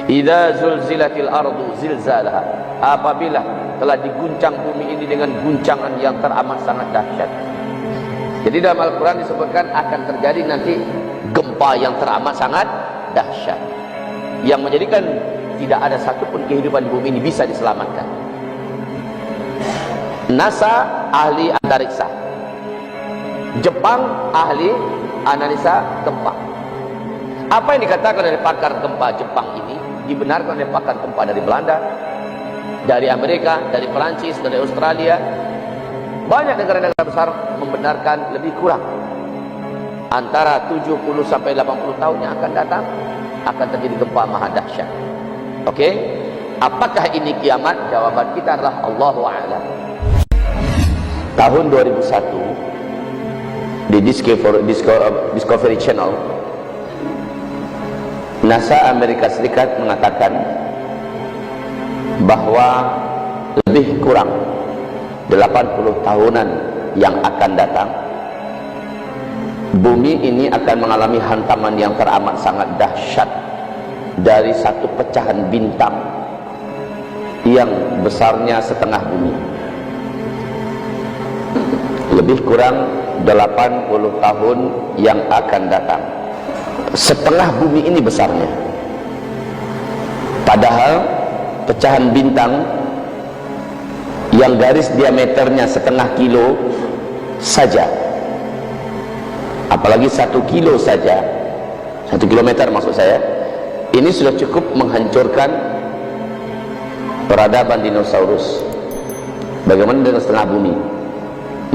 Idza zulzilatil ardu zilzalaha, apabila telah diguncang bumi ini dengan guncangan yang teramat sangat dahsyat. Jadi dalam Al-Quran disebutkan akan terjadi nanti gempa yang teramat sangat dahsyat, yang menjadikan tidak ada satupun kehidupan bumi ini bisa diselamatkan. NASA ahli antariksa, Jepang ahli analisa gempa. Apa yang dikatakan oleh pakar gempa Jepang ini dibenarkan oleh pakar gempa dari Belanda, dari Amerika, dari Perancis, dari Australia. Banyak negara-negara besar membenarkan lebih kurang antara 70 sampai 80 tahun yang akan datang akan terjadi gempa maha dahsyat. Oke? Apakah ini kiamat? Jawaban kita adalah Allahu a'lam. Tahun 2001 di Discovery Channel, NASA Amerika Serikat mengatakan bahwa lebih kurang 80 tahunan yang akan datang, bumi ini akan mengalami hantaman yang teramat sangat dahsyat dari satu pecahan bintang yang besarnya setengah bumi. Lebih kurang 80 tahun yang akan datang, setengah bumi ini besarnya. Padahal pecahan bintang yang garis diameternya setengah kilo saja, apalagi 1 kilo saja, 1 kilometer maksud saya, ini sudah cukup menghancurkan peradaban dinosaurus. Bagaimana dengan setengah bumi?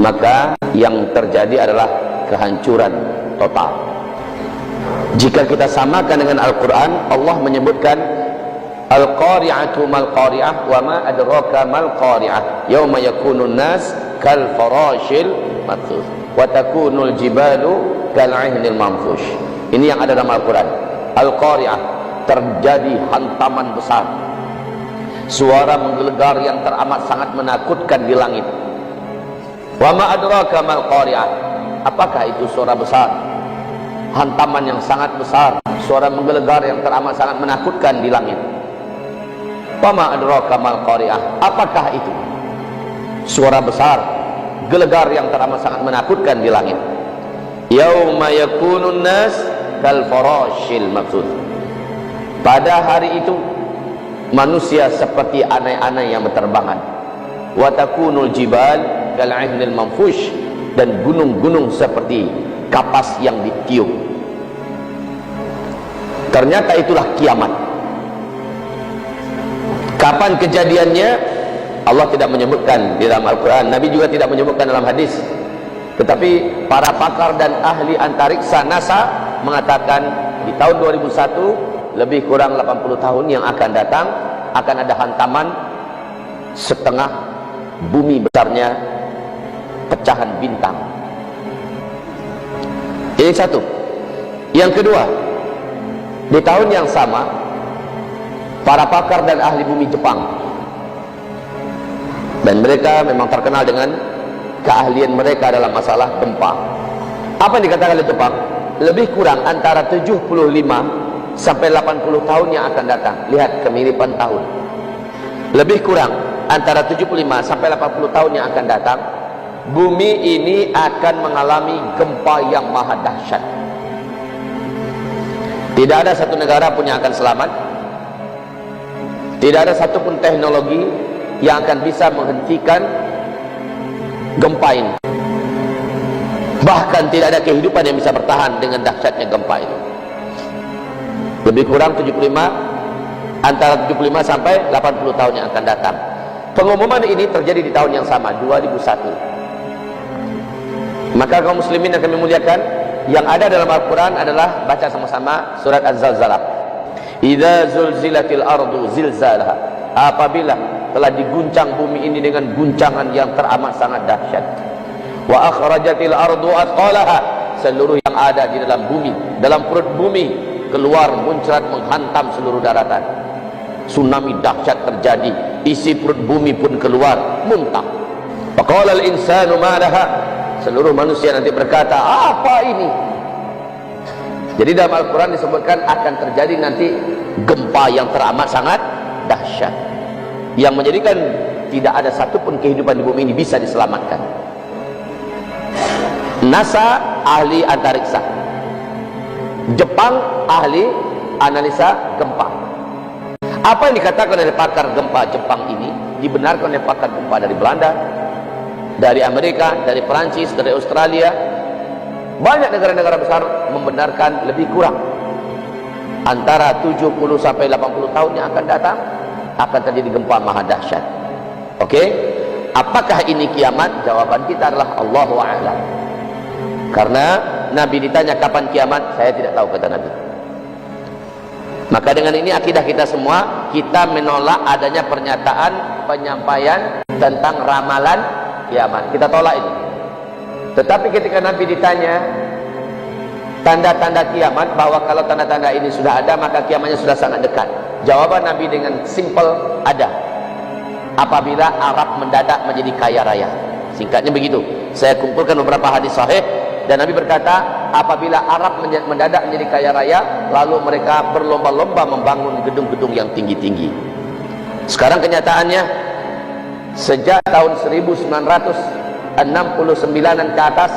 Maka yang terjadi adalah kehancuran total. Jika kita samakan dengan Al-Quran, Allah menyebutkan Al-Qari'atu mal-Qari'ah wa ma adraka mal-Qari'ah yawma yakunun nas kal farashil mabthus wa takunul jibalu kal 'ihnil manfush. Ini yang ada dalam Al-Quran. Al-Qari'ah, terjadi hantaman besar, suara menggelegar yang teramat sangat menakutkan di langit. Wa ma adraka mal-Qari'ah, apakah itu suara besar, hantaman yang sangat besar, suara menggelegar yang teramat sangat menakutkan di langit. Wa ma adraka mal-Qari'ah, apakah itu suara besar, gelegar yang teramat sangat menakutkan di langit. Yauma yakunun nas kal farashil mabthus, pada hari itu manusia seperti anai-anai yang berterbangan. Wa takunul jibal kal 'ihnil manfush, dan gunung-gunung seperti kapas yang ditiup. Ternyata itulah kiamat. Kapan kejadiannya? Allah tidak menyebutkan di dalam Al-Quran, Nabi juga tidak menyebutkan dalam hadis. Tetapi para pakar dan ahli antariksa NASA mengatakan di tahun 2001, lebih kurang 80 tahun yang akan datang, akan ada hantaman setengah bumi besarnya pecahan bintang. Ini satu. Yang kedua, di tahun yang sama, para pakar dan ahli bumi Jepang, dan mereka memang terkenal dengan keahlian mereka dalam masalah gempa. Apa yang dikatakan oleh Jepang? Lebih kurang antara 75 sampai 80 tahun yang akan datang. Lihat kemiripan tahun. Lebih kurang antara 75 sampai 80 tahun yang akan datang, bumi ini akan mengalami gempa yang maha dahsyat. Tidak ada satu negara pun yang akan selamat. Tidak ada satupun teknologi yang akan bisa menghentikan gempa ini. Bahkan tidak ada kehidupan yang bisa bertahan dengan dahsyatnya gempa itu. Lebih kurang 75, antara 75 sampai 80 tahun yang akan datang. Pengumuman ini terjadi di tahun yang sama, 2001. Maka kaum muslimin yang kami muliakan, yang ada dalam Al-Quran adalah baca sama-sama surat Az-Zalzalah. Idza zulzilatil ardu zilzalaha, apabila telah diguncang bumi ini dengan guncangan yang teramat sangat dahsyat. Wa akhrajatil ardu athqalaha, seluruh yang ada di dalam bumi, dalam perut bumi, keluar muncrat menghantam seluruh daratan. Tsunami dahsyat terjadi, isi perut bumi pun keluar muntah. Faqala al-insanu ma laha, seluruh manusia nanti berkata, apa ini? Jadi dalam Al-Quran disebutkan akan terjadi nanti gempa yang teramat sangat dahsyat, yang menjadikan tidak ada satupun kehidupan di bumi ini bisa diselamatkan. NASA ahli antariksa, Jepang ahli analisa gempa. Apa yang dikatakan oleh pakar gempa Jepang ini dibenarkan oleh pakar gempa dari Belanda, dari Amerika, dari Perancis, dari Australia. Banyak negara-negara besar membenarkan lebih kurang antara 70 sampai 80 tahun yang akan datang akan terjadi gempa maha dahsyat. Oke? Apakah ini kiamat? Jawaban kita adalah Allahu a'lam. Karena Nabi ditanya kapan kiamat, saya tidak tahu, kata Nabi. Maka dengan ini akidah kita semua, kita menolak adanya pernyataan penyampaian tentang ramalan kiamat. Kita tolak ini. Tetapi ketika Nabi ditanya tanda-tanda kiamat, bahwa kalau tanda-tanda ini sudah ada maka kiamatnya sudah sangat dekat, jawaban Nabi dengan simple, ada. Apabila Arab mendadak menjadi kaya raya. Singkatnya begitu. Saya kumpulkan beberapa hadis sahih, dan Nabi berkata apabila Arab mendadak menjadi kaya raya, lalu mereka berlomba-lomba membangun gedung-gedung yang tinggi-tinggi. Sekarang kenyataannya, sejak tahun 1969 ke atas,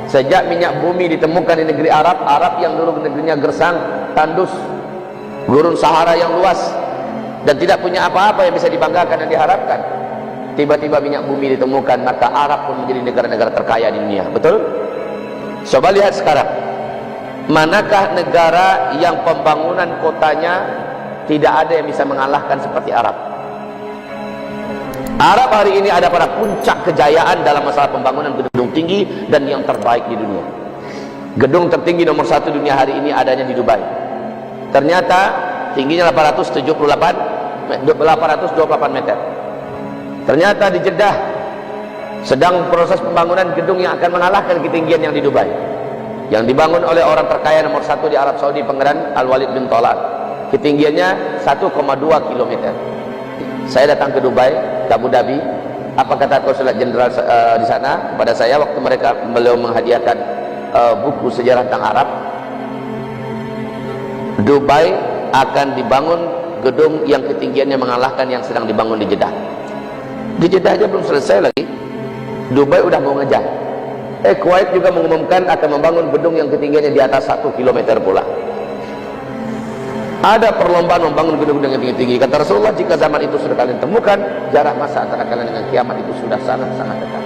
sejak minyak bumi ditemukan di negeri Arab, Arab yang dulu negerinya gersang, tandus, gurun Sahara yang luas, dan tidak punya apa-apa yang bisa dibanggakan dan diharapkan, tiba-tiba minyak bumi ditemukan, maka Arab pun menjadi negara-negara terkaya di dunia. Betul? Coba lihat sekarang, manakah negara yang pembangunan kotanya tidak ada yang bisa mengalahkan seperti Arab? Arab hari ini ada pada puncak kejayaan dalam masalah pembangunan gedung tinggi dan yang terbaik di dunia. Gedung tertinggi nomor 1 dunia hari ini adanya di Dubai. Ternyata tingginya 828 meter. Ternyata di Jeddah sedang proses pembangunan gedung yang akan mengalahkan ketinggian yang di Dubai, yang dibangun oleh orang terkaya nomor 1 di Arab Saudi, Pangeran Al-Walid bin Talal. Ketinggiannya 1,2 km. Saya datang ke Dubai, ke Abu Dhabi. Apa kata Konsulat Jenderal di sana kepada saya waktu beliau menghadiahkan buku sejarah tentang Arab? Dubai akan dibangun gedung yang ketinggiannya mengalahkan yang sedang dibangun di Jeddah. Di Jeddah aja belum selesai lagi, Dubai udah mau ngejar. Kuwait juga mengumumkan akan membangun gedung yang ketinggiannya di atas 1 km pula. Ada perlombaan membangun gedung-gedung yang tinggi-tinggi. Kata Rasulullah, jika zaman itu sudah kalian temukan, jarak masa antara kalian dengan kiamat itu sudah sangat-sangat dekat.